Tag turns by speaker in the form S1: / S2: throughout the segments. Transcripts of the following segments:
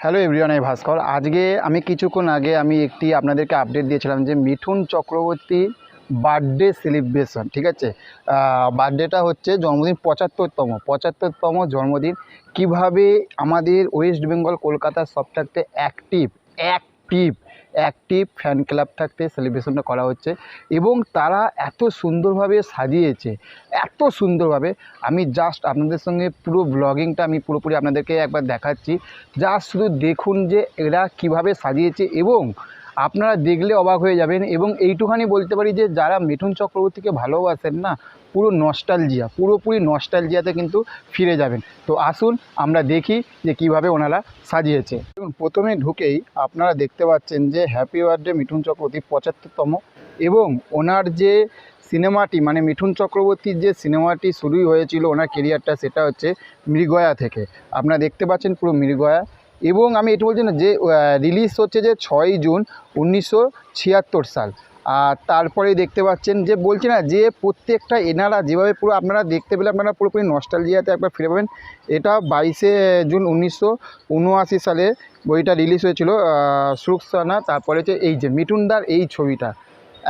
S1: Hello everyone, আমি ভাস্কর। আজকে আমি কিছুক্ষণ আগে একটি আপনাদেরকে আপডেট দিয়েছিলাম যে মিঠুন চক্রবর্তী বার্থডে সেলিব্রেশন, ঠিক আছে। বার্থডেটা হচ্ছে জন্মদিন 75তম জন্মদিন। কিভাবে আমাদের ওয়েস্ট বেঙ্গল কলকাতার সব থাকতে অ্যাক্টিভ ফ্যান ক্লাব থাকতে সেলিব্রেশনটা করা হচ্ছে এবং তারা এত সুন্দরভাবে সাজিয়েছে, এত সুন্দরভাবে। আমি জাস্ট আপনাদের সঙ্গে পুরো ব্লগিংটা আমি পুরোপুরি আপনাদেরকে একবার দেখাচ্ছি। জাস্ট শুধু দেখুন যে এরা কিভাবে সাজিয়েছে এবং আপনারা দেখলে অবাক হয়ে যাবেন। এবং এইটুখানি বলতে পারি যে যারা মিঠুন চক্রবর্তীকে ভালোবাসেন না, পুরোপুরি নস্টালজিয়াতে কিন্তু ফিরে যাবেন। তো আসুন আমরা দেখি যে কিভাবে ওনারা সাজিয়েছে। দেখুন, প্রথমে ঢুকেই আপনারা দেখতে পাচ্ছেন যে হ্যাপি বার্থডে মিঠুন চক্রবর্তী 75তম, এবং ওনার যে সিনেমাটি মানে মিঠুন চক্রবর্তীর যে সিনেমাটি শুরুই হয়েছিল ওনার কেরিয়ারটা, সেটা হচ্ছে মৃগয়া থেকে। আপনারা দেখতে পাচ্ছেন পুরো মৃগয়া। এবং আমি এটা বলছি না যে রিলিজ হচ্ছে যে 6ই জুন 1976 সাল। আর তারপরেই দেখতে পাচ্ছেন যে বলছি না যে প্রত্যেকটা এনারা যেভাবে পুরো আপনারা দেখতে পেলে আপনারা পুরোপুরি নস্টালজিয়াতে একবার ফিরে পাবেন। এটা 22শে জুন 1979 সালে বইটা রিলিজ হয়েছিল, সুরুকসানা। তারপরে হচ্ছে এই যে মিঠুনদার এই ছবিটা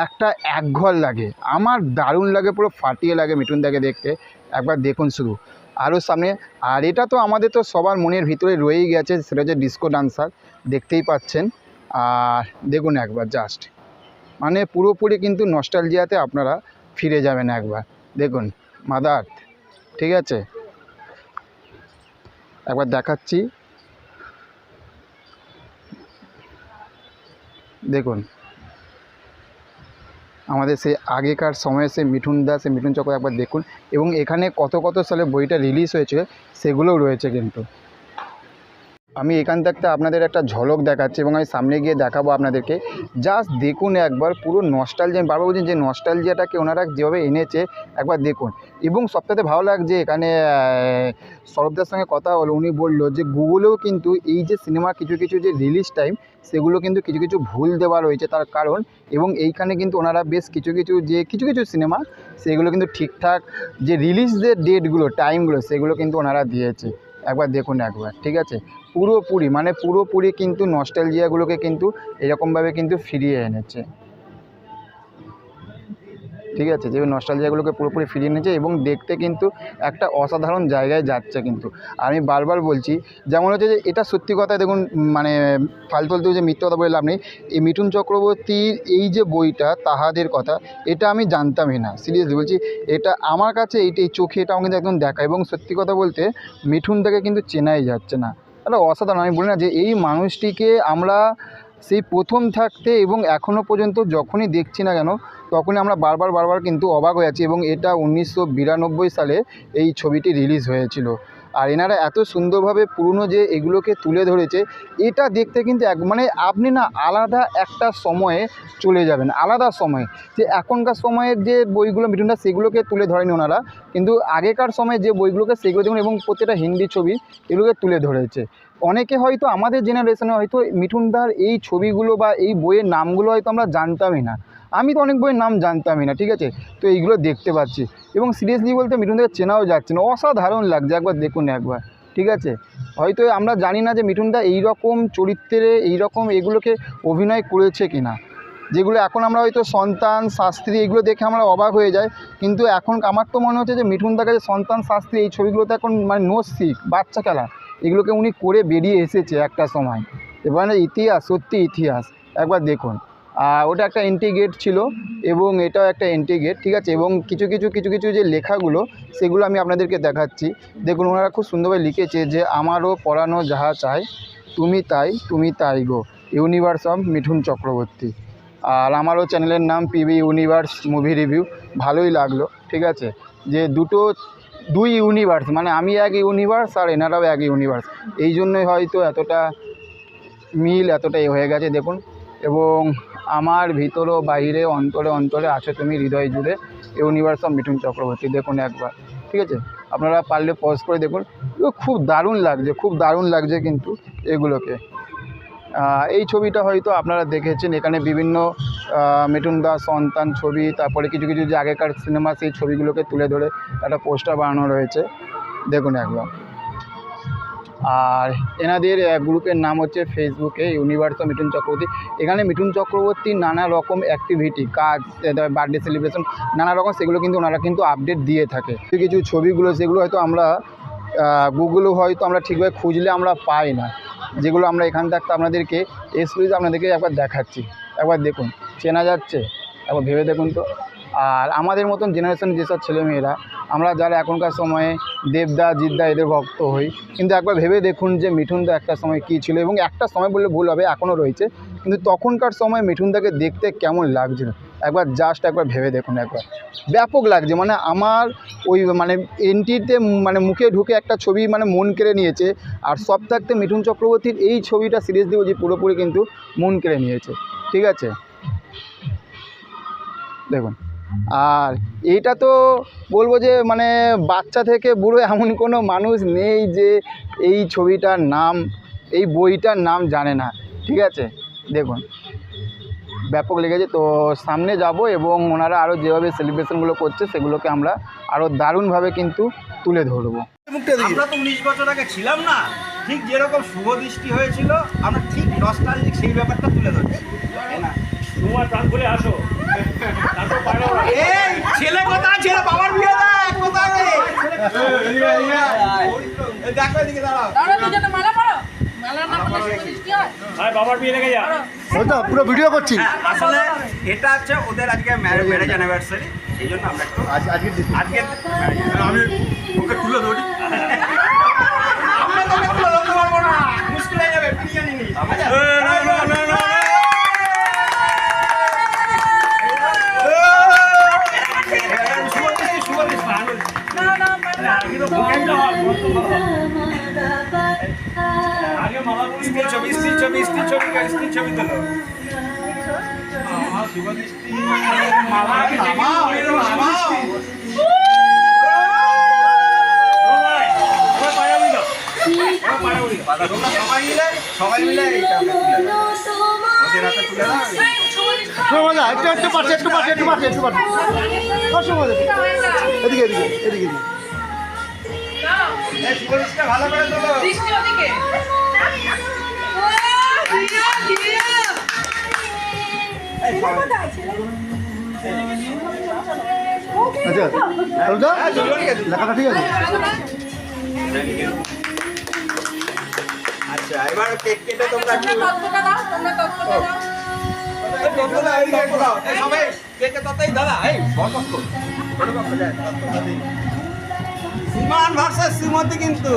S1: একটা একঘর লাগে, আমার দারুণ লাগে, পুরো ফাটিয়ে লাগে মিঠুনদাকে দেখতে। একবার দেখুন শুধু আরও সামনে। আর এটা তো আমাদের তো সবার মনের ভিতরে রয়েই গেছে, সেটা হচ্ছে ডিস্কো ডান্সার, দেখতেই পাচ্ছেন। আর দেখুন একবার জাস্ট মানে পুরোপুরি কিন্তু নস্টালজিয়াতে আপনারা ফিরে যাবেন একবার। দেখুন মাদার, ঠিক আছে, একবার দেখাচ্ছি। দেখুন আমাদের সেই আগেকার সময়ে সেই মিঠুন চক্র একবার দেখুন। এবং এখানে কত সালে বইটা রিলিজ হয়েছে সেগুলোও রয়েছে কিন্তু। আমি এখান থেকে আপনাদের একটা ঝলক দেখাচ্ছি এবং আমি সামনে গিয়ে দেখাবো আপনাদেরকে। জাস্ট দেখুন একবার পুরো নস্টালজিয়া, বারবার বলছেন যে নস্টালজিয়াটাকে ওনারা যেভাবে এনেছে একবার দেখুন। এবং সবথেকে ভালো লাগছে এখানে সৌরভদার সঙ্গে কথা হলো, উনি বললো যে গুগলেও কিন্তু এই যে সিনেমার কিছু যে রিলিজ টাইম সেগুলো কিন্তু কিছু ভুল দেওয়া রয়েছে তার কারণ। এবং এইখানে কিন্তু ওনারা বেশ কিছু সিনেমা সেগুলো কিন্তু ঠিকঠাক যে রিলিজের ডেটগুলো টাইমগুলো সেগুলো কিন্তু ওনারা দিয়েছে। একবার দেখুন একবার, ঠিক আছে। পুরোপুরি কিন্তু নস্টালজিয়াগুলোকে কিন্তু এরকমভাবে কিন্তু ফিরিয়ে এনেছে, ঠিক আছে। যে নস্টালজিয়াগুলোকে পুরোপুরি ফিরিয়ে এনেছে এবং দেখতে কিন্তু একটা অসাধারণ জায়গায় যাচ্ছে কিন্তু। আমি বারবার বলছি, যেমন হচ্ছে যে এটা সত্যি কথা। দেখুন মানে ফালতু যে মিথ্যে কথা বলে লাভ নেই। এই মিঠুন চক্রবর্তীর এই যে বইটা তাহাদের কথা, এটা আমি জানতামই না, সিরিয়াসলি বলছি। এটা আমার কাছে এই চোখে এটা আমাকে একদম দেখা। এবং সত্যি কথা বলতে মিঠুনটাকে কিন্তু চেনাই যাচ্ছে না। তাহলে অসাধারণ। আমি বলি না যে এই মানুষটিকে আমরা সেই প্রথম থাকতে এবং এখনও পর্যন্ত যখনই দেখছি না কেন তখনই আমরা বারবার কিন্তু অবাক হয়ে যাচ্ছি। এবং এটা 1992 সালে এই ছবিটি রিলিজ হয়েছিল। আর এনারা এত সুন্দরভাবে পুরনো যে এগুলোকে তুলে ধরেছে, এটা দেখতে কিন্তু মানে আপনি না আলাদা একটা সময়ে চলে যাবেন, আলাদা সময়ে। যে এখনকার সময়ের যে বইগুলো মিঠুনদা সেগুলোকে তুলে ধরেনি ওনারা, কিন্তু আগেকার সময়ে যে বইগুলোকে সেগুলো দেখুন। এবং প্রত্যেকটা হিন্দি ছবি এগুলোকে তুলে ধরেছে। অনেকে হয়তো আমাদের জেনারেশনে হয়তো মিঠুনদার এই ছবিগুলো বা এই বইয়ের নামগুলো হয়তো আমরা জানতামই না। আমি তো অনেক বইয়ের নাম জানতামই না, ঠিক আছে। তো এইগুলো দেখতে পাচ্ছি এবং সিরিয়াসলি বলতে মিঠুনদাকে চেনাও যাচ্ছে না। অসাধারণ লাগছে, একবার দেখুন একবার, ঠিক আছে। হয়তো আমরা জানি না যে মিঠুনদা এইরকম চরিত্রে এইরকম এগুলোকে অভিনয় করেছে কিনা, যেগুলো এখন আমরা হয়তো সন্তান শাস্ত্রী এগুলো দেখে আমরা অবাক হয়ে যাই। কিন্তু এখন আমার তো মনে হচ্ছে যে মিঠুনদার কাছে সন্তান শাস্ত্রী এই ছবিগুলোতে এখন মানে নস্যিক বাচ্চা খেলা, এগুলোকে উনি করে বেরিয়ে এসেছে একটা সময়। এবারে ইতিহাস, সত্যি ইতিহাস, একবার দেখুন। আর ওটা একটা এন্ট্রি গেট ছিল এবং এটাও একটা এন্ট্রি গেট, ঠিক আছে। এবং কিছু যে লেখাগুলো সেগুলো আমি আপনাদেরকে দেখাচ্ছি। দেখুন ওনারা খুব সুন্দরভাবে লিখেছে যে আমারও পরানো যাহা চাই তুমি তাই গো, ইউনিভার্স অফ মিঠুন চক্রবর্তী। আর আমারও চ্যানেলের নাম পিবি ইউনিভার্স মুভি রিভিউ। ভালোই লাগলো, ঠিক আছে। যে দুই ইউনিভার্স, মানে আমি এক ইউনিভার্স আর এনারাও এক ইউনিভার্স, এই জন্যই হয়তো এতটা মিল এতটা হয়ে গেছে দেখুন। এবং আমার ভিতরও বাহিরে অন্তরে আছো তুমি হৃদয় জুড়ে, ইউনিভার্স অফ মিঠুন চক্রবর্তী। দেখুন একবার, ঠিক আছে। আপনারা পারলে পজ করে দেখুন, খুব দারুণ লাগছে কিন্তু এগুলোকে। এই ছবিটা হয়তো আপনারা দেখেছেন। এখানে বিভিন্ন মিঠুনদা সন্তান ছবি, তারপরে কিছু যে আগেকার সিনেমা সেই ছবিগুলোকে তুলে ধরে একটা পোস্টার বানানো রয়েছে। দেখুন একবার। আর এনাদের গ্রুপের নাম হচ্ছে ফেসবুকে ইউনিভার্স অফ মিঠুন চক্রবর্তী। এখানে মিঠুন চক্রবর্তীর নানা রকম অ্যাক্টিভিটি, কাজ, বার্থডে সেলিব্রেশন, নানা রকম সেগুলো কিন্তু ওনারা কিন্তু আপডেট দিয়ে থাকে। কিছু ছবিগুলো সেগুলো হয়তো আমরা গুগলে হয়তো আমরা ঠিকভাবে খুঁজলে আমরা পাই না, যেগুলো আমরা এখান থেকে আপনাদেরকে এক্সক্লুসিভ আপনাদেরকে একবার দেখাচ্ছি। একবার দেখুন, চেনা যাচ্ছে? একবার ভেবে দেখুন তো। আর আমাদের মতন জেনারেশন যেসব ছেলেমেয়েরা আমরা যারা এখনকার সময়ে দেবদা, জিদ্দা এদের ভক্ত হই, কিন্তু একবার ভেবে দেখুন যে মিঠুনদা একটা সময় কী ছিল, এবং একটা সময় বললে ভুল হবে, এখনও রয়েছে, কিন্তু তখনকার সময় মিঠুনদাকে দেখতে কেমন লাগছিল একবার জাস্ট একবার ভেবে দেখুন। একবার ব্যাপক লাগছে, মানে আমার ওই মানে এন্ট্রিতে মানে মুখে ঢুকে একটা ছবি মানে মন কেড়ে নিয়েছে। আর সব থাকতে মিঠুন চক্রবর্তীর এই ছবিটা সিরিয়াসলি বলছি পুরোপুরি কিন্তু মন কেড়ে নিয়েছে। ঠিক আছে, দেখুন। আর এইটা তো বলবো যে মানে বাচ্চা থেকে বুড়ো এমন কোনো মানুষ নেই যে এই ছবিটার নাম, এই বইটার নাম জানে না। ঠিক আছে, দেখুন ব্যাপক লেগেছে। তো সামনে যাব এবং ওনারা আরও যেভাবে সেলিব্রেশনগুলো করছে সেগুলোকে আমরা আরও দারুণভাবে কিন্তু তুলে ধরবো।
S2: আমরা তো 19 বছর আগে ছিলাম না, ঠিক যেরকম শুভ দৃষ্টি হয়েছিল আমরা ঠিক নস্টালজিক সেই ব্যাপারটা তুলে ধরছি।
S3: তোমার প্রাণ খুলে আসো।
S2: এই ছেলে কোথায়? ছেলে বাবার বিয়ে দেখ কোথায়? দেখো এদিকে দাঁড়াও।
S4: মালা পড়ো, মালা না পড়লে কি হয়?
S3: আয় বাবার বিয়ে দেখে যা।
S1: ওই তো পুরো ভিডিও করছি।
S2: আসলে এটা হচ্ছে ওদের আজকে ম্যারেজ অ্যানিভার্সারি, সেই জন্য আমরা একটু আজকে আমি ওকে তুলে ধরি। আমরা তোকে তুলে ধরতে পারবো না, মুশকিল হয়ে যাবে, পিরিয়ে নিনি। সবাই মিলে
S1: একটু পাশে এদিকে এদিকে এদিকে
S2: ভালো করে তোলো।
S1: আচ্ছা লেখাটা ঠিক আছে।
S2: আচ্ছা এবার কেক কেটে তোমরা সবাই কেকে ততই দাদা এই সুমান ভার্সেস শ্রীমতী কিন্তু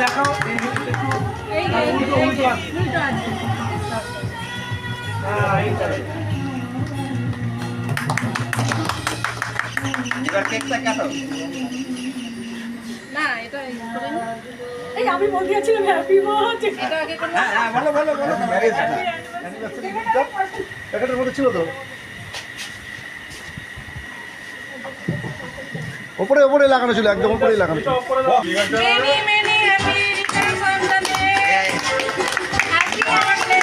S2: দেখাও এবার কেকটা কাটো।
S4: না এটা এই আমি বলতে যাচ্ছিলাম হ্যাপি বার্থডে, এটা আগে করব।
S2: হ্যাঁ বলো বলো বলো ম্যারেজ
S1: এটার মধ্যে ছিল তো ওপরে ওপরে লাগানো ছিল, একদম ওপরেই লাগানো ছিল।
S4: Many many happy Returns of the day, happy birthday.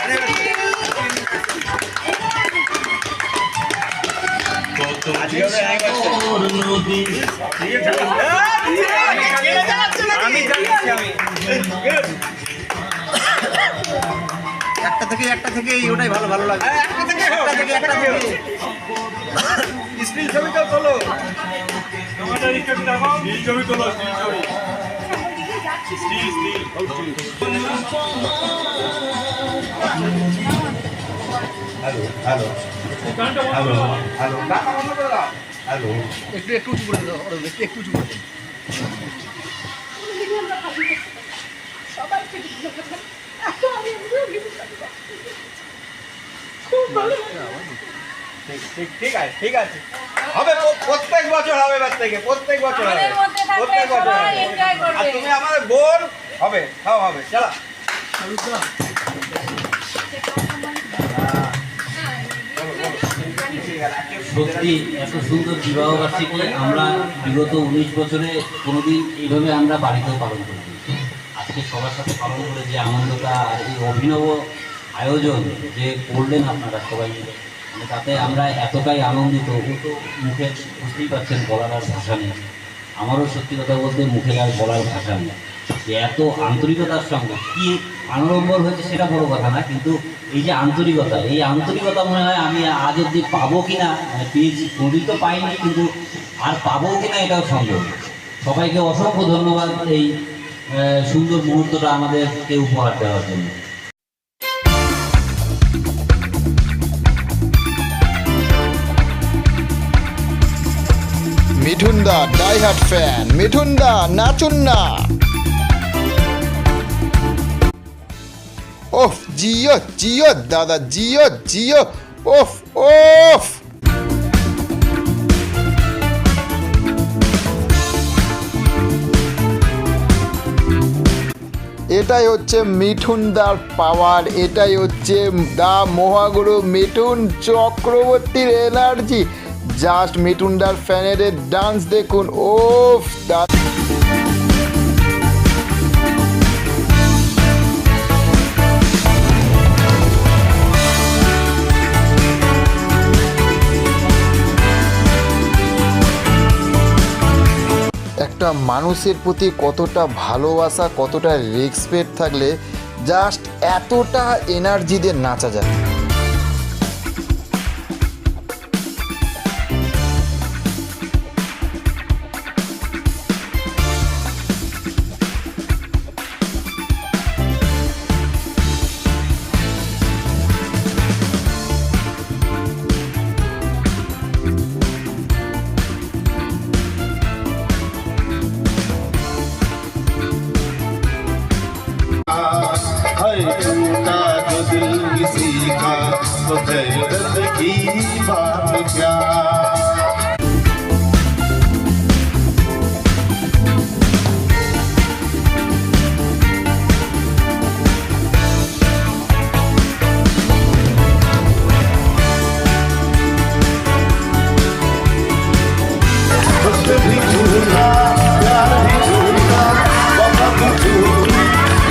S2: একটা থেকে ওটাই ভালো ভালো লাগে। একটা থেকে স্টিল ছবিটা তোলো।
S3: ছবি তোলো।
S2: হ্যালো হ্যালো হ্যালো হ্যালো ডাকা বন্ধ করে দাও। হ্যালো
S1: একটু উঁচু করে দাও, একটু উঁচু করে দাও।
S2: ঠিক আছে হবে, প্রত্যেক বছর হবে, প্রত্যেক বছর হবে, প্রত্যেক বছর হবে। আর তুমি আমাদের বোন হবে, খাও হবে। চলো
S5: সত্যি এত সুন্দর বিবাহবার্ষিকী আমরা বিগত 19 বছরে কোনোদিন এইভাবে আমরা বাড়িতেও পালন করি। আজকে সবার সাথে পালন করে যে আনন্দটা আর এই অভিনব আয়োজন যে করলেন আপনারা সবাই মিলে, তাতে আমরা এতটাই আনন্দিত, ও তো মুখে বুঝতেই পারছেন বলার আর ভাষা নেই। আমারও সত্যি কথা বলতে মুখে আর বলার ভাষা নেই যে এত আন্তরিকতার সঙ্গে কি আনন্দম্বর হয়েছে সেটা বড় কথা না, কিন্তু এই যে আন্তরিকতা, এই আন্তরিকতা মনে হয় আমি আজ অব্দি পাবো কিনা, মানে পেয়েছি, কোনোদিন তো পাইনি, কিন্তু আর পাবো কিনা এটাও সন্দেহ। সবাইকে অসংখ্য ধন্যবাদ এই সুন্দর মুহূর্তটা আমাদেরকে উপহার দেওয়ার জন্য।
S1: মিঠুন দা ডাইহার্ট ফ্যান, মিঠুন দা নাচুন না। ওফ জিও জিও দাদা, জিও জিও, ওফ ওফ। এটাই হচ্ছে মিঠুনদার পাওয়ার, এটাই হচ্ছে দা মহাগুরু মিঠুন চক্রবর্তীর এনার্জি। জাস্ট মিঠুনদার ফ্যানের ডান্স দেখুন, ওফ দা। একটা মানুষের প্রতি কতটা ভালোবাসা, কতটা রেসপেক্ট থাকলে জাস্ট এতটা এনার্জি দিয়ে নাচা যায়।
S6: टूटा जो दिल किसी का तो दर्द की बात क्या। भी झूठा प्यार भी झूठा, बाबा भी झूठा,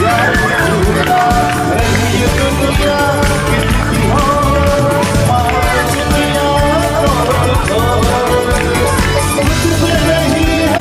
S6: यार भी झूठा, रही ये दुनिया किसकी हो, मार दुनिया मुझसे नहीं है।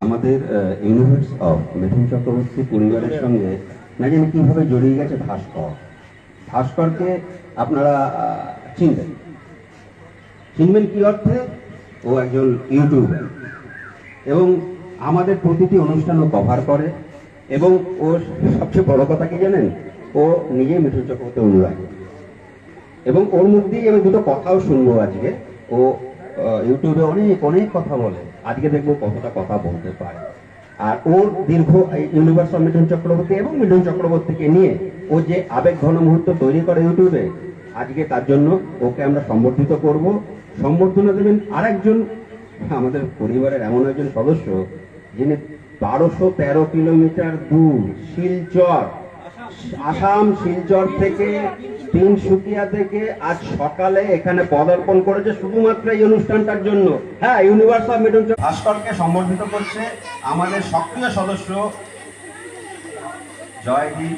S7: আমাদের ইউনিভার্স অফ মিঠুন চক্রবর্তী পরিবারের সঙ্গে না জানি কীভাবে জড়িয়ে গেছে ভাস্কর। ভাস্করকে আপনারা চিনবেন কি অর্থে? ও একজন ইউটিউবার এবং আমাদের প্রতিটি অনুষ্ঠানও কভার করে, এবং ও সবচেয়ে বড় কথা কি জানেন, ও নিজেই মিঠুন চক্রবর্তী অনুরাগী, এবং ওর মুখ দিয়ে আমি দুটো কথাও শুনবো আজকে। ও ইউটিউবে অনেক অনেক কথা বলে, আজকে দেখবো কতটা কথা বলতে পারে। আর ওর দীর্ঘ ইউনিভার্স অফ মিঠুন চক্রবর্তী এবং মিঠুন চক্রবর্তীকে নিয়ে ও যে আবেগ ঘন মুহূর্ত তৈরি করে ইউটিউবে, আজকে তার জন্য ওকে আমরা সম্বর্ধিত করব। সম্বর্ধনা দেবেন আরেকজন আমাদের পরিবারের এমন একজন সদস্য যিনি 1213 কিলোমিটার দূর শিলচর, আসাম শিলচর থেকে, তিনসুকিয়া থেকে আজ সকালে এখানে পদার্পণ করেছে শুধুমাত্র এই অনুষ্ঠানটার জন্য। হ্যাঁ, ইউনিভার্স অফ মিঠুন ভাস্করকে সম্বর্ধিত করছে আমাদের সক্রিয় সদস্য জয়দীপ।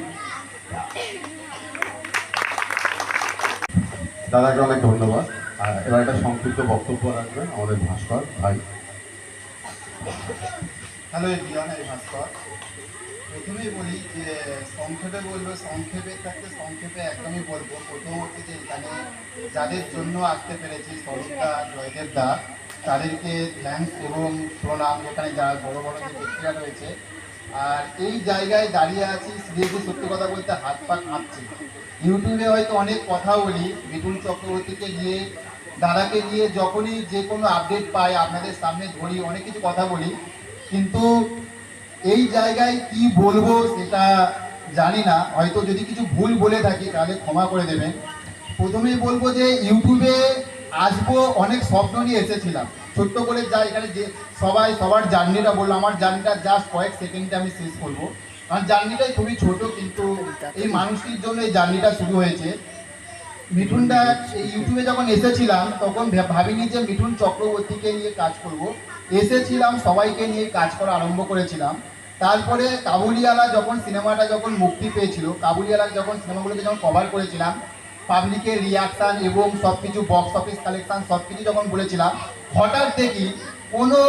S6: দাদাকে অনেক ধন্যবাদ। এবার একটা সংক্ষিপ্ত বক্তব্য রাখবেন আমাদের ভাস্কর ভাই।
S1: হ্যালো এভরিওয়ান, আমি ভাস্কর। প্রথমেই বলি যে সংক্ষেপে বলবো, সংক্ষেপে থাকতে সংক্ষেপে একদমই বলবো। প্রথম হচ্ছে যে এখানে যাদের জন্য আসতে পেরেছি, স্বরূপদা, জয়দেবদা, তাদেরকে থ্যাঙ্কস এবং প্রণাম। এখানে যারা বড় বড় যে ব্যক্তিরা রয়েছে, আর এই জায়গায় দাঁড়িয়ে আছি সিরিয়াসলি সত্যি কথা বলতে হাত পা কাঁপছে। ইউটিউবে হয়তো অনেক কথা বলি মিঠুন চক্রবর্তীকে নিয়ে, দাদাকে নিয়ে, যখনই যে কোনো আপডেট পাই আপনাদের সামনে ধরি, অনেক কিছু কথা বলি, কিন্তু এই জায়গায় কি বলবো সেটা জানি না। হয়তো যদি কিছু ভুল বলে থাকি তাহলে ক্ষমা করে দেবেন। প্রথমেই বলবো যে ইউটিউবে আসবো অনেক স্বপ্ন নিয়ে এসেছিলাম, ছোট্ট করে যা এখানে যে সবাই সবার জার্নিটা বললো, আমার জার্নিটা জাস্ট কয়েক সেকেন্ডে আমি শেষ করবো। কারণ জার্নিটাই খুবই ছোট, কিন্তু এই মানুষটির জন্য এই জার্নিটা শুরু হয়েছে। মিঠুনটা এই ইউটিউবে যখন এসেছিলাম তখন ভাবিনি যে মিঠুন চক্রবর্তীকে নিয়ে কাজ করব। এসেছিলাম সবাইকে নিয়ে কাজ করা আরম্ভ করেছিলাম। তারপরে কাবুলিওয়ালা যখন সিনেমাটা যখন মুক্তি পেয়েছিল, কাবুলিওয়ালা যখন সিনেমাগুলোকে যখন কভার করেছিলাম, পাবলিকের রিয়াকশান এবং সব কিছু বক্স অফিস কালেকশান সব কিছু যখন বলেছিলাম, হঠাৎ দেখি কোনো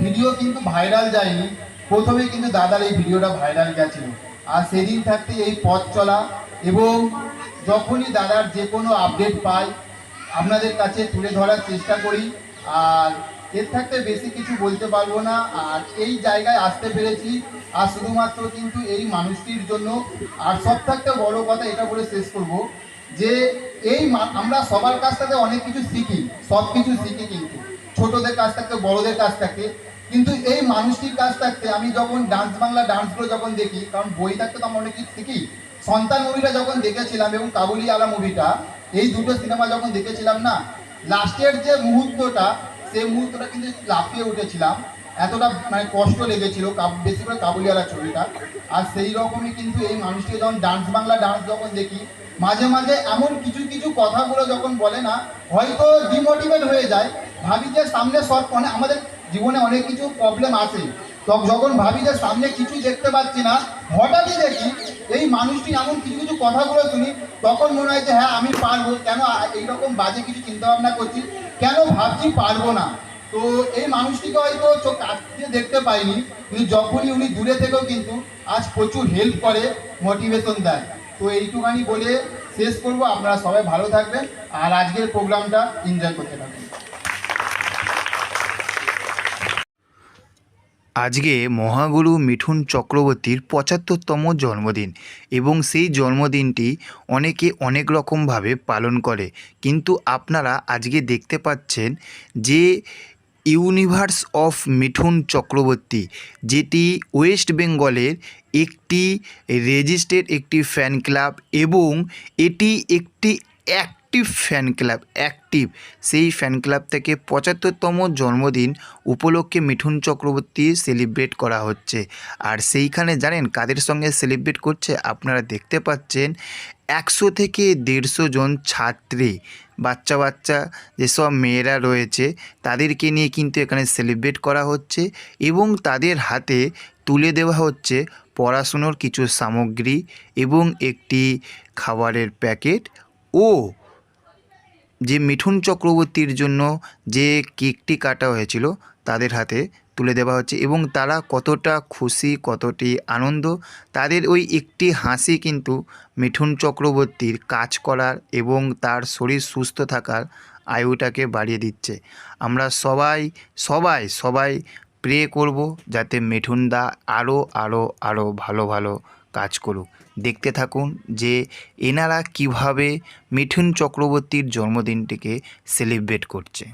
S1: ভিডিও কিন্তু ভাইরাল যায়নি, প্রথমে কিন্তু দাদার এই ভিডিওটা ভাইরাল গেছিলো। আর সেদিন থাকতে এই পথ চলা, এবং যখনই দাদার যে কোনো আপডেট পাই আপনাদের কাছে তুলে ধরার চেষ্টা করি। আর এর থাকতে বেশি কিছু বলতে পারবো না। আর এই জায়গায় আসতে পেরেছি আর শুধুমাত্র কিন্তু এই মানুষটির জন্য। আর সব থাকতে বড় কথা এটা বলে শেষ করব যে এই আমরা সবার কাছ থেকে অনেক কিছু শিখি, সব কিছু শিখি, কিন্তু ছোটদের কাছ থেকে বড়দের কাছ থেকে, কিন্তু এই মানুষটির কাছ থাকতে আমি যখন ডান্স বাংলা ডান্সগুলো যখন দেখি, কারণ বই থাকতে তো আমরা অনেক কিছু শিখি, সন্তান মুভিটা যখন দেখেছিলাম এবং কাবুলিওয়ালা মুভিটা, এই দুটো সিনেমা যখন দেখেছিলাম না, লাস্টের যে মুহূর্তটা, সেই মুহূর্তটা কিন্তু লাফিয়ে উঠেছিলাম, এতটা মানে কষ্ট লেগেছিল, বেশি করে কাবুলিওয়ালা ছবিটা। আর সেই রকমই কিন্তু এই মানুষটিকে যখন ডান্স বাংলা ডান্স যখন দেখি, মাঝে মাঝে এমন কিছু কিছু কথাগুলো যখন বলে না, হয়তো ডিমোটিভেট হয়ে যায়, ভাবি যে সামনে সব মানে আমাদের জীবনে অনেক কিছু প্রবলেম আসে, যখন ভাবি যে সামনে কিছু দেখতে পাচ্ছি না, হঠাৎই দেখি এই মানুষটি এমন কিছু কিছু কথাগুলো শুনি, তখন মনে হয় যে হ্যাঁ আমি পারবো। কেন এইরকম বাজে কিছু চিন্তা ভাবনা করছি, কেন ভাবছি পারবো না। তো এই মানুষটিকে হয়তো চোখ কাছ দিয়ে দেখতে পাইনি, কিন্তু যখনই উনি দূরে থেকেও কিন্তু আজ প্রচুর হেল্প করে, মোটিভেশন দেয়। তো এইটুখানি বলে শেষ করবো। আপনারা সবাই ভালো থাকবেন আর আজকের প্রোগ্রামটা এনজয় করতে থাকবেন।
S8: আজকে মহাগুরু মিঠুন চক্রবর্তীর ৭৫তম জন্মদিন এবং সেই জন্মদিনটি অনেকে অনেক রকমভাবে পালন করে, কিন্তু আপনারা আজকে দেখতে পাচ্ছেন যে ইউনিভার্স অফ মিঠুন চক্রবর্তী, যেটি ওয়েস্ট বেঙ্গলের একটি রেজিস্টার্ড একটি ফ্যান ক্লাব এবং এটি একটি অ্যাক্টিভ ফ্যান ক্লাব, সেই ফ্যান ক্লাব থেকে ৭৫তম জন্মদিন উপলক্ষে মিঠুন চক্রবর্তী সেলিব্রেট করা হচ্ছে। আর সেইখানে জানেন কাদের সঙ্গে সেলিব্রেট করছে? আপনারা দেখতে পাচ্ছেন ১০০ থেকে ১৫০ জন ছাত্রী, বাচ্চা যেসব মেয়েরা রয়েছে তাদেরকে নিয়ে কিন্তু এখানে সেলিব্রেট করা হচ্ছে এবং তাদের হাতে তুলে দেওয়া হচ্ছে পড়াশুনোর কিছু সামগ্রী এবং একটি খাবারের প্যাকেট, ও যে মিঠুন চক্রবর্তীর জন্য যে কেকটি কাটা হয়েছিল তাদের হাতে তুলে দেওয়া হচ্ছে এবং তারা কতটা খুশি, কতটি আনন্দ, তাদের ওই একটি হাসি কিন্তু মিঠুন চক্রবর্তীর কাজ করার এবং তার শরীর সুস্থ থাকার আয়ুটাকে বাড়িয়ে দিচ্ছে। আমরা সবাই প্রে করব যাতে মিঠুনদা আরও ভালো কাজ করুক। দেখতে থাকুন যে এনারা কিভাবে মিঠুন চক্রবর্তীর জন্মদিনটিকে সেলিব্রেট করছে।